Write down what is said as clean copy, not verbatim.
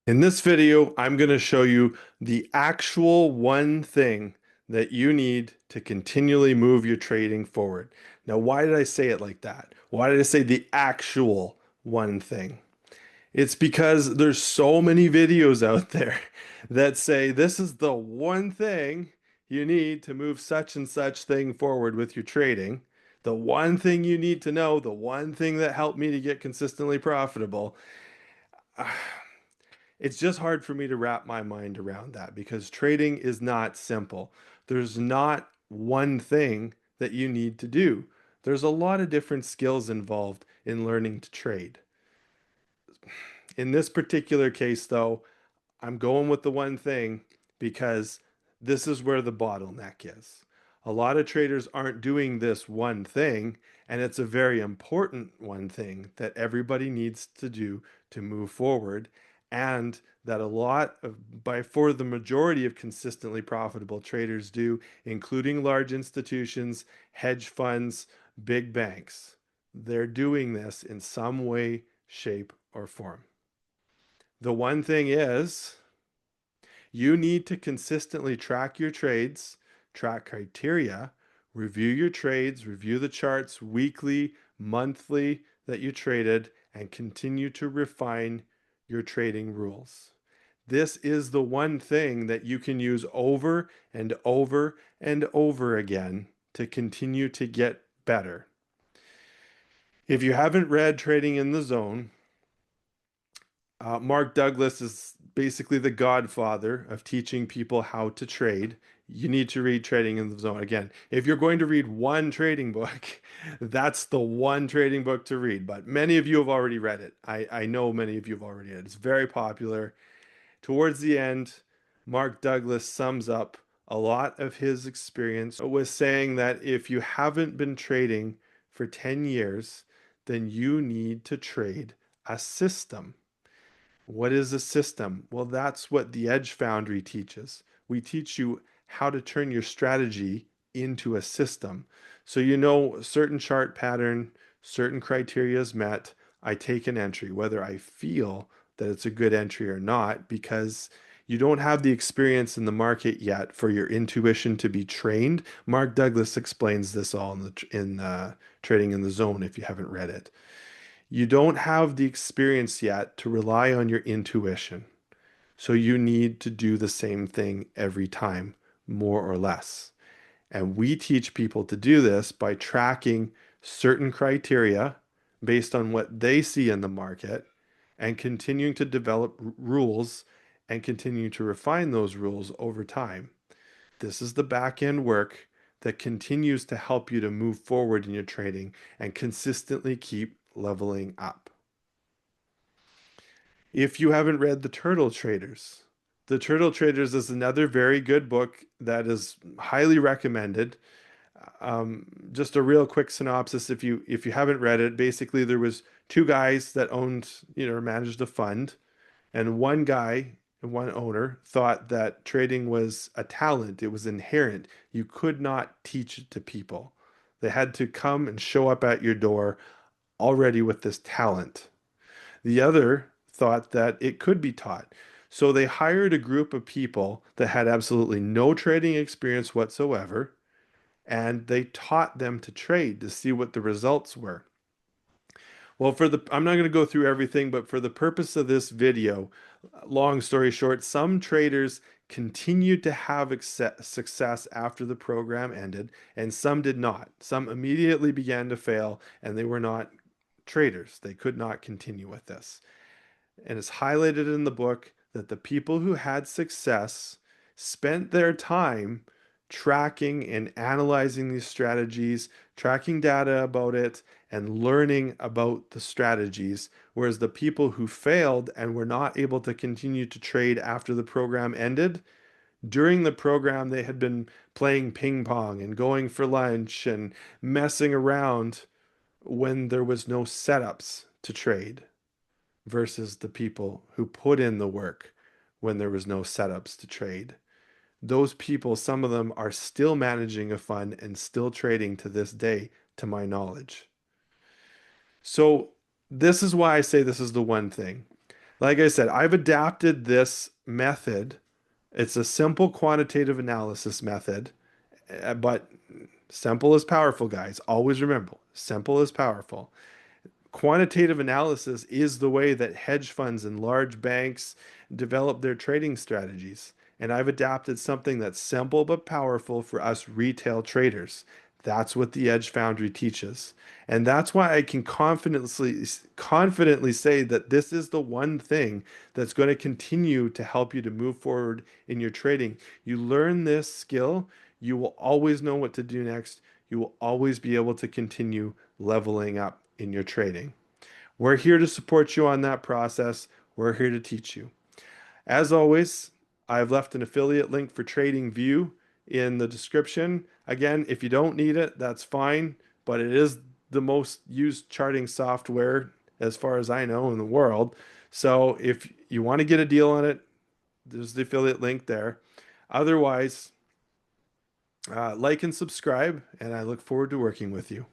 In this video, I'm going to show you the actual one thing that you need to continually move your trading forward. Now, why did I say it like that? Why did I say the actual one thing? It's because there's so many videos out there that say this is the one thing you need to move such and such thing forward with your trading. The one thing you need to know, the one thing that helped me to get consistently profitable. It's just hard for me to wrap my mind around that because trading is not simple. There's not one thing that you need to do. There's a lot of different skills involved in learning to trade. In this particular case, though, I'm going with the one thing because this is where the bottleneck is. A lot of traders aren't doing this one thing, and it's a very important one thing that everybody needs to do to move forward, and that a lot of, by for the majority of consistently profitable traders do, including large institutions, hedge funds, big banks. They're doing this in some way, shape, or form. The one thing is, you need to consistently track your trades, track criteria, review your trades, review the charts weekly, monthly that you traded, and continue to refine your trading rules. This is the one thing that you can use over and over and over again to continue to get better. If you haven't read Trading in the Zone, Mark Douglas is basically the godfather of teaching people how to trade. You need to read Trading in the Zone. Again, if you're going to read one trading book, that's the one trading book to read. But many of you have already read it. I know many of you have already read it. It's very popular. Towards the end, Mark Douglas sums up a lot of his experience with saying that if you haven't been trading for 10 years, then you need to trade a system. What is a system? Well, that's what the Edge Foundry teaches. We teach you how to turn your strategy into a system. So you know certain chart pattern, certain criteria is met, I take an entry, whether I feel that it's a good entry or not, because you don't have the experience in the market yet for your intuition to be trained. Mark Douglas explains this all in Trading in the Zone if you haven't read it. You don't have the experience yet to rely on your intuition. So you need to do the same thing every time, more or less. And we teach people to do this by tracking certain criteria based on what they see in the market and continuing to develop rules and continue to refine those rules over time. This is the back end work that continues to help you to move forward in your trading and consistently keep leveling up. If you haven't read The Turtle Traders is another very good book that is highly recommended. Just a real quick synopsis if you haven't read it, basically there was two guys that owned, managed a fund, and one guy, one owner thought that trading was a talent, it was inherent. You could not teach it to people. They had to come and show up at your door already with this talent. The other thought that it could be taught. So they hired a group of people that had absolutely no trading experience whatsoever, and they taught them to trade to see what the results were. Well, I'm not going to go through everything, but for the purpose of this video, long story short, some traders continued to have success after the program ended, and some did not. Some immediately began to fail, and they were not traders. They could not continue with this. And it's highlighted in the book that the people who had success spent their time tracking and analyzing these strategies, tracking data about it, and learning about the strategies. Whereas the people who failed and were not able to continue to trade after the program ended, during the program, they had been playing ping pong and going for lunch and messing around when there was no setups to trade versus the people who put in the work when there was no setups to trade. Those people, some of them are still managing a fund and still trading to this day, to my knowledge. So this is why I say this is the one thing. Like I said, I've adapted this method. It's a simple quantitative analysis method, but simple is powerful, guys. Always remember, simple is powerful. Quantitative analysis is the way that hedge funds and large banks develop their trading strategies. And I've adapted something that's simple but powerful for us retail traders. That's what the Edge Foundry teaches. And that's why I can confidently say that this is the one thing that's going to continue to help you to move forward in your trading. You learn this skill, you will always know what to do next. You will always be able to continue leveling up in your trading. We're here to support you on that process. We're here to teach you. As always, I've left an affiliate link for TradingView in the description. Again, if you don't need it, that's fine, but it is the most used charting software as far as I know in the world. So if you want to get a deal on it, there's the affiliate link there. Otherwise, like and subscribe, and I look forward to working with you.